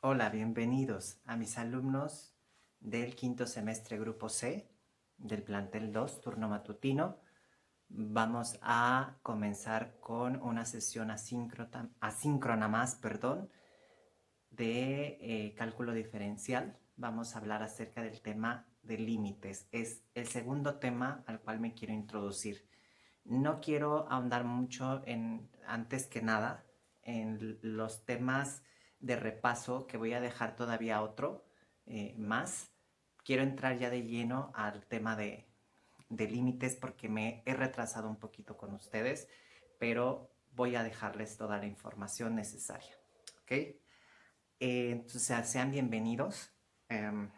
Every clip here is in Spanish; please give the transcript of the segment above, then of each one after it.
Hola, bienvenidos a mis alumnos del quinto semestre Grupo C del plantel 2, turno matutino. Vamos a comenzar con una sesión asíncrona más, de cálculo diferencial. Vamos a hablar acerca del tema de límites. Es el segundo tema al cual me quiero introducir. No quiero ahondar mucho antes que nada, en los temas de repaso que voy a dejar todavía otro más. Quiero entrar ya de lleno al tema de límites porque me he retrasado un poquito con ustedes, pero voy a dejarles toda la información necesaria. ¿Ok? Entonces, sean bienvenidos. Um,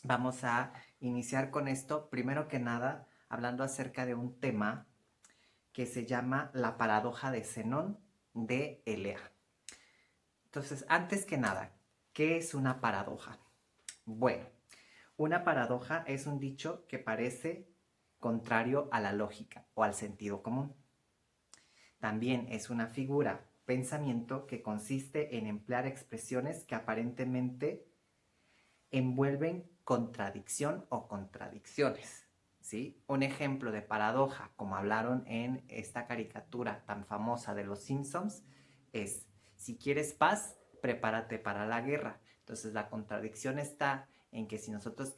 Vamos a iniciar con esto, primero que nada, hablando acerca de un tema que se llama la paradoja de Zenón de Elea. Entonces, antes que nada, ¿qué es una paradoja? Bueno, una paradoja es un dicho que parece contrario a la lógica o al sentido común. También es una figura, pensamiento que consiste en emplear expresiones que aparentemente envuelven contradicción o contradicciones. ¿Sí? Un ejemplo de paradoja, como hablaron en esta caricatura tan famosa de los Simpsons, es: si quieres paz, prepárate para la guerra. Entonces la contradicción está en que si nosotros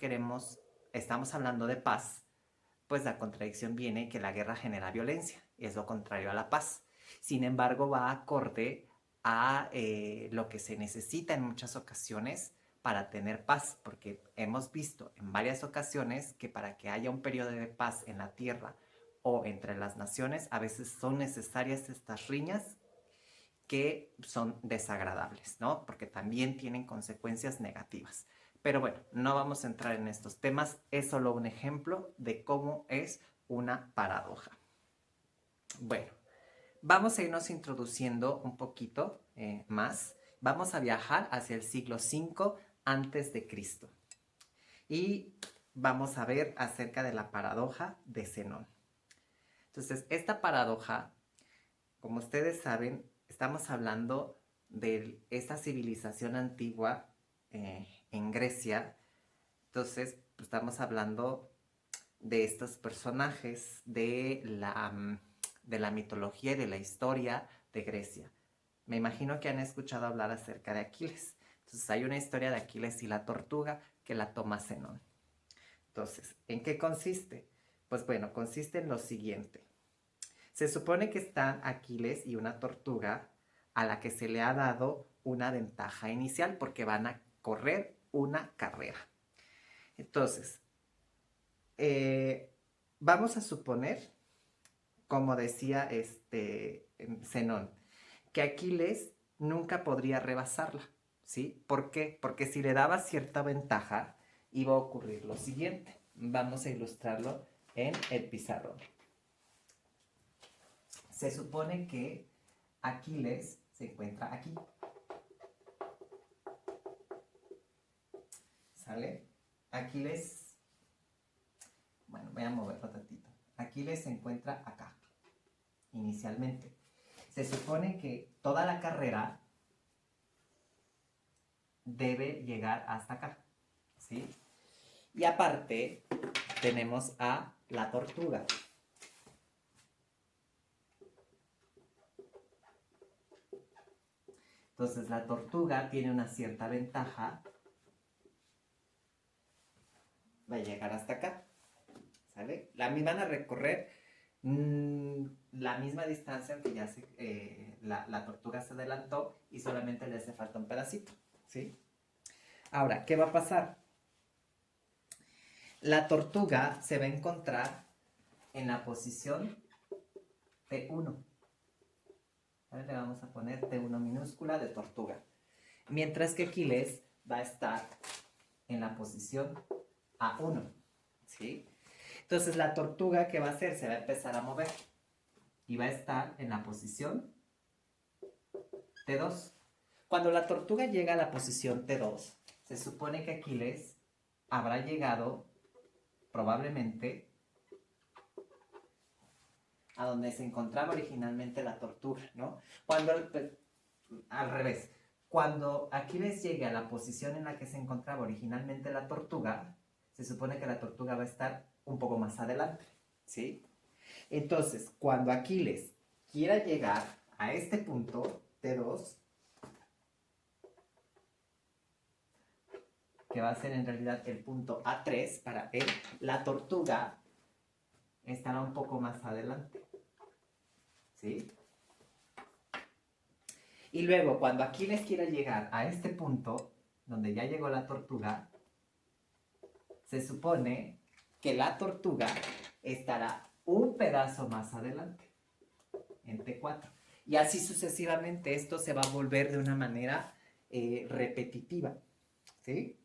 estamos hablando de paz, pues la contradicción viene que la guerra genera violencia, y es lo contrario a la paz. Sin embargo, va acorde a lo que se necesita en muchas ocasiones para tener paz, porque hemos visto en varias ocasiones que para que haya un periodo de paz en la tierra o entre las naciones, a veces son necesarias estas riñas que son desagradables, ¿no? Porque también tienen consecuencias negativas. Pero bueno, no vamos a entrar en estos temas, es solo un ejemplo de cómo es una paradoja. Bueno, vamos a irnos introduciendo un poquito más. Vamos a viajar hacia el siglo V antes de Cristo y vamos a ver acerca de la paradoja de Zenón. Entonces, esta paradoja, como ustedes saben, estamos hablando de esta civilización antigua en Grecia. Entonces, pues, estamos hablando de estos personajes de la mitología y de la historia de Grecia. Me imagino que han escuchado hablar acerca de Aquiles. Entonces, hay una historia de Aquiles y la tortuga que la toma Zenón. Entonces, ¿en qué consiste? Pues bueno, consiste en lo siguiente. Se supone que están Aquiles y una tortuga a la que se le ha dado una ventaja inicial porque van a correr una carrera. Entonces, eh, vamos a suponer, como decía Zenón, que Aquiles nunca podría rebasarla. ¿Sí? ¿Por qué? Porque si le daba cierta ventaja, iba a ocurrir lo siguiente. Vamos a ilustrarlo en el pizarrón. Se supone que Aquiles se encuentra aquí. ¿Sale? Aquiles, bueno, voy a moverlo tantito. Aquiles se encuentra acá, inicialmente. Se supone que toda la carrera debe llegar hasta acá, ¿sí? Y aparte, tenemos a la tortuga. Entonces, la tortuga tiene una cierta ventaja, va a llegar hasta acá, ¿sale? Van a recorrer la misma distancia que la tortuga se adelantó y solamente le hace falta un pedacito, ¿sí? Ahora, ¿qué va a pasar? La tortuga se va a encontrar en la posición T1. ¿Vale? Le vamos a poner T1 minúscula de tortuga. Mientras que Aquiles va a estar en la posición A1, ¿sí? Entonces la tortuga, ¿qué va a hacer? Se va a empezar a mover y va a estar en la posición T2. Cuando la tortuga llega a la posición T2, se supone que Aquiles habrá llegado probablemente a donde se encontraba originalmente la tortuga, ¿no? Al revés, Cuando Aquiles llegue a la posición en la que se encontraba originalmente la tortuga, se supone que la tortuga va a estar un poco más adelante, ¿sí? Entonces, cuando Aquiles quiera llegar a este punto, T2, que va a ser en realidad el punto A3 para él, la tortuga estará un poco más adelante, ¿sí? Y luego, cuando Aquiles quiera llegar a este punto, donde ya llegó la tortuga, se supone que la tortuga estará un pedazo más adelante, en T4. Y así sucesivamente, esto se va a volver de una manera repetitiva, ¿sí?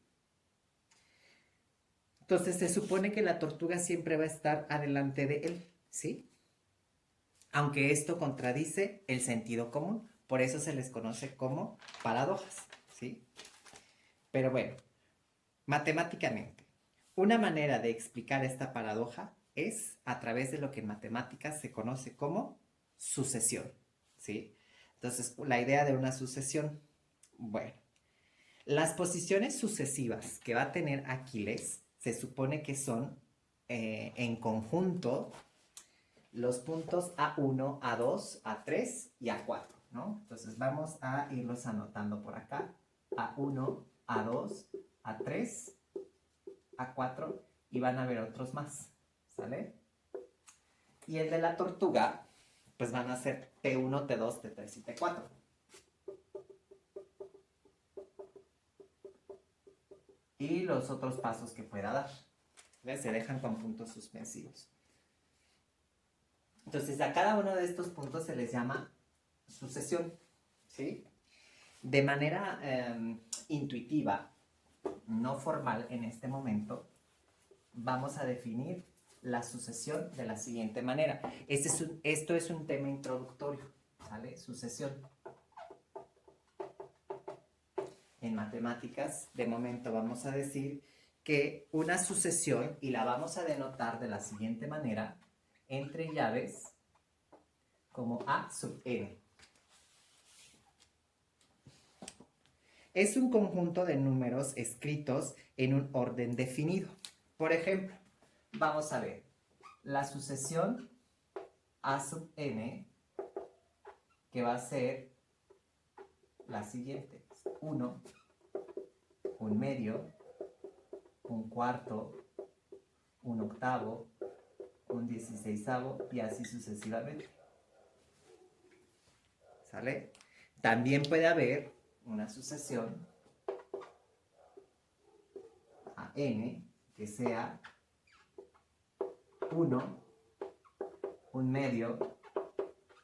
Entonces se supone que la tortuga siempre va a estar adelante de él, ¿sí? Aunque esto contradice el sentido común, por eso se les conoce como paradojas, ¿sí? Pero bueno, matemáticamente, una manera de explicar esta paradoja es a través de lo que en matemáticas se conoce como sucesión, ¿sí? Entonces, la idea de una sucesión, bueno, las posiciones sucesivas que va a tener Aquiles se supone que son en conjunto los puntos A1, A2, A3 y A4, ¿no? Entonces vamos a irlos anotando por acá. A1, A2, A3, A4 y van a haber otros más, ¿sale? Y el de la tortuga, pues van a ser T1, T2, T3 y T4. Y los otros pasos que pueda dar. ¿Ves? Se dejan con puntos suspensivos. Entonces, a cada uno de estos puntos se les llama sucesión, ¿sí? De manera intuitiva, no formal en este momento, vamos a definir la sucesión de la siguiente manera. Esto es un tema introductorio, ¿sale? Sucesión. En matemáticas, de momento vamos a decir que una sucesión, y la vamos a denotar de la siguiente manera, entre llaves como A sub n. Es un conjunto de números escritos en un orden definido. Por ejemplo, vamos a ver la sucesión A sub n, que va a ser la siguiente: 1, un medio, un cuarto, un octavo, un 16avo y así sucesivamente. ¿Sale? También puede haber una sucesión a n que sea 1, un medio,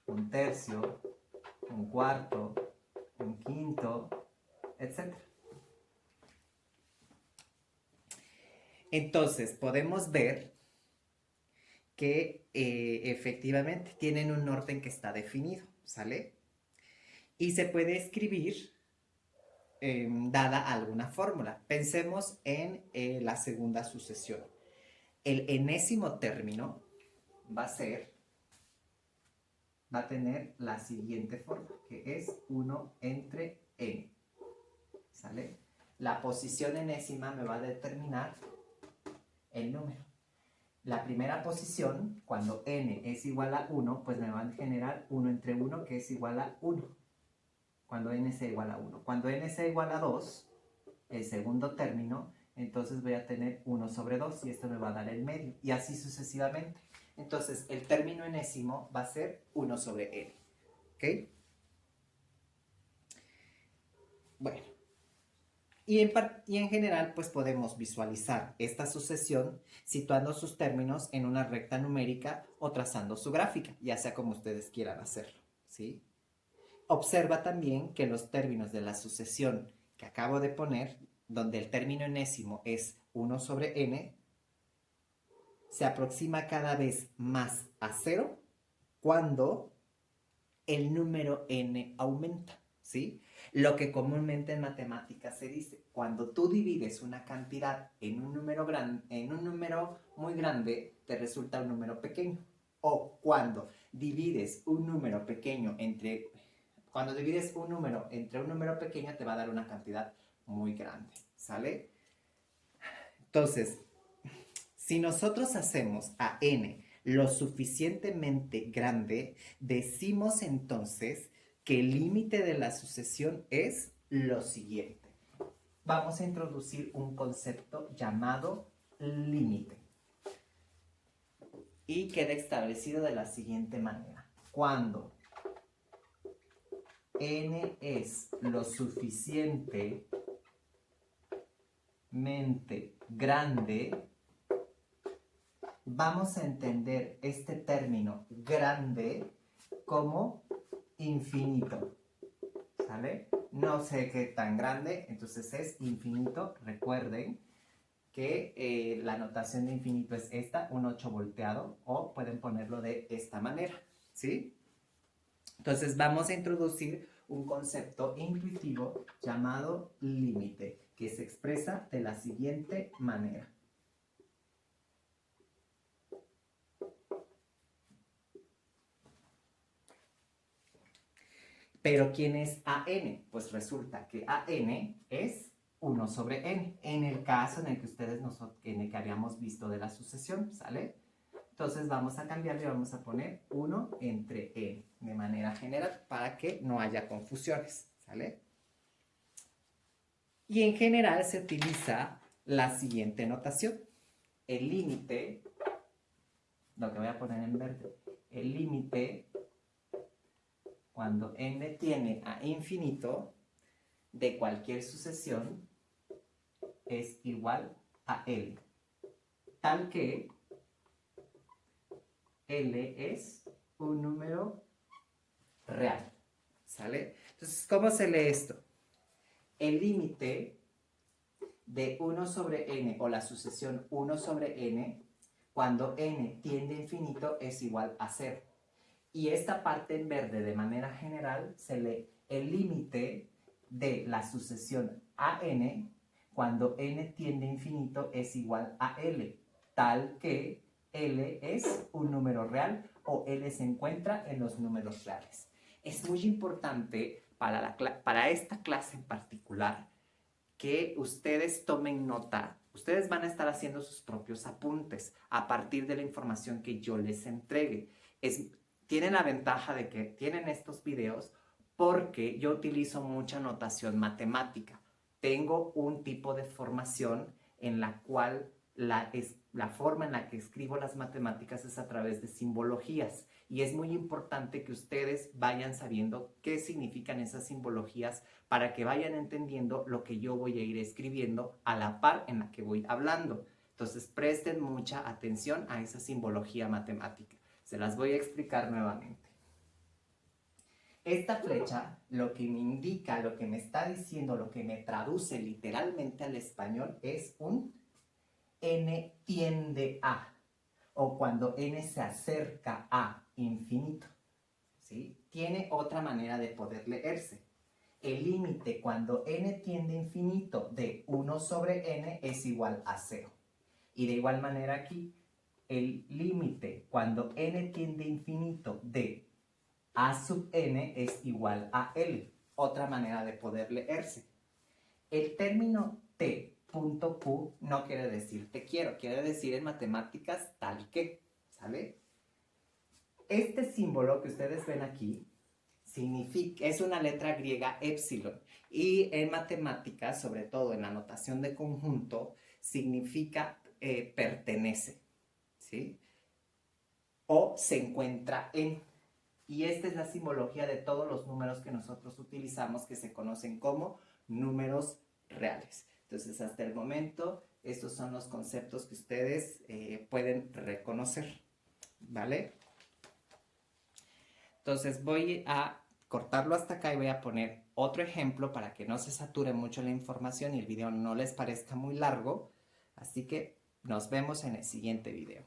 un tercio, un cuarto, un quinto, etc. Entonces podemos ver que efectivamente tienen un orden que está definido, ¿sale? Y se puede escribir dada alguna fórmula. Pensemos en la segunda sucesión. El enésimo término va a tener la siguiente forma, que es 1 entre n, ¿sale? La posición enésima me va a determinar el número. La primera posición, cuando n es igual a 1, pues me va a generar 1 entre 1, que es igual a 1. Cuando n sea igual a 1. Cuando n sea igual a 2, el segundo término, entonces voy a tener 1 sobre 2 y esto me va a dar el medio. Y así sucesivamente. Entonces, el término enésimo va a ser 1 sobre n. ¿Ok? Bueno. Y en general, pues podemos visualizar esta sucesión situando sus términos en una recta numérica o trazando su gráfica, ya sea como ustedes quieran hacerlo, ¿sí? Observa también que los términos de la sucesión que acabo de poner, donde el término enésimo es 1 sobre n, se aproxima cada vez más a 0 cuando el número n aumenta, ¿sí? Lo que comúnmente en matemáticas se dice, cuando tú divides una cantidad en un número muy grande, te resulta un número pequeño. O cuando divides un número pequeño entre Cuando divides un número entre un número pequeño, te va a dar una cantidad muy grande, ¿sale? Entonces, si nosotros hacemos a n lo suficientemente grande, decimos entonces que el límite de la sucesión es lo siguiente. Vamos a introducir un concepto llamado límite. Y queda establecido de la siguiente manera. Cuando n es lo suficientemente grande, vamos a entender este término grande como infinito, ¿sale? No sé qué tan grande, entonces es infinito. Recuerden que la notación de infinito es esta, un 8 volteado, o pueden ponerlo de esta manera, ¿sí? Entonces vamos a introducir un concepto intuitivo llamado límite, que se expresa de la siguiente manera. Pero ¿quién es AN? Pues resulta que AN es 1 sobre n, en el caso en el que en el que habíamos visto de la sucesión, ¿sale? Entonces vamos a cambiarle y vamos a poner 1 entre n de manera general para que no haya confusiones, ¿sale? Y en general se utiliza la siguiente notación. El límite, lo que voy a poner en verde, el límite cuando n tiende a infinito de cualquier sucesión es igual a L, tal que L es un número real, ¿sale? Entonces, ¿cómo se lee esto? El límite de 1 sobre n o la sucesión 1 sobre n, cuando n tiende a infinito, es igual a 0. Y esta parte en verde, de manera general, se lee el límite de la sucesión AN cuando n tiende a infinito es igual a L, tal que L es un número real o L se encuentra en los números reales. Es muy importante para esta clase en particular que ustedes tomen nota. Ustedes van a estar haciendo sus propios apuntes a partir de la información que yo les entregue. Tienen la ventaja de que tienen estos videos porque yo utilizo mucha notación matemática. Tengo un tipo de formación en la cual la forma en la que escribo las matemáticas es a través de simbologías. Y es muy importante que ustedes vayan sabiendo qué significan esas simbologías para que vayan entendiendo lo que yo voy a ir escribiendo a la par en la que voy hablando. Entonces presten mucha atención a esa simbología matemática. Se las voy a explicar nuevamente. Esta flecha lo que me indica, lo que me está diciendo, lo que me traduce literalmente al español es un n tiende a, o cuando n se acerca a infinito, ¿sí? Tiene otra manera de poder leerse. El límite cuando n tiende a infinito de 1 sobre n es igual a 0. Y de igual manera aquí, el límite cuando n tiende a infinito de a sub n es igual a L. Otra manera de poder leerse. El término t.q no quiere decir te quiero, quiere decir en matemáticas tal que, ¿sale? Este símbolo que ustedes ven aquí es una letra griega épsilon y en matemáticas, sobre todo en la notación de conjunto, significa pertenece, ¿sí? O se encuentra en. Y esta es la simbología de todos los números que nosotros utilizamos que se conocen como números reales. Entonces, hasta el momento, estos son los conceptos que ustedes pueden reconocer, ¿vale? Entonces, voy a cortarlo hasta acá y voy a poner otro ejemplo para que no se sature mucho la información y el video no les parezca muy largo. Así que nos vemos en el siguiente video.